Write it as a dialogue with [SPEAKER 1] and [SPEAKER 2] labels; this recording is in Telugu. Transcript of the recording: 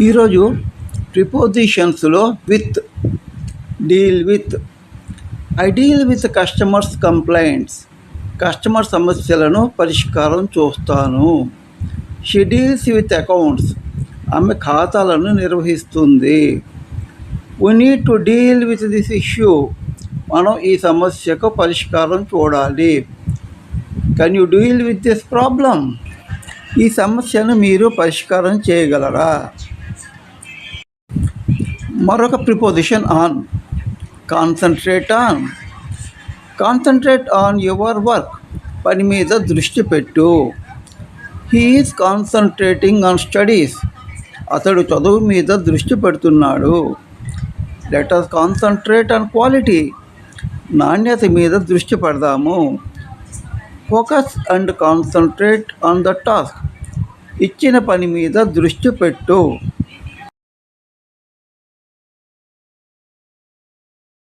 [SPEAKER 1] ఈరోజు ప్రిపోజిషన్స్లో with, deal with. I deal with customers complaints. Customer సమస్యలను పరిష్కారం చూస్తాను. She deals with accounts. ఆమె ఖాతాలను నిర్వహిస్తుంది. We need to deal with this issue. మనం ఈ సమస్యకు పరిష్కారం చూడాలి. Can you deal with this problem? ఈ సమస్యను మీరు పరిష్కారం చేయగలరా? మరొక preposition on. Concentrate on. Concentrate on your work. పని మీద దృష్టి పెట్టు. He is concentrating on studies. అతడు చదువు మీద దృష్టి పెడుతున్నాడు. Let us concentrate on quality. నాణ్యత మీద దృష్టి పెడదాము. Focus and concentrate on the task. ఇచ్చిన పని మీద దృష్టి పెట్టు.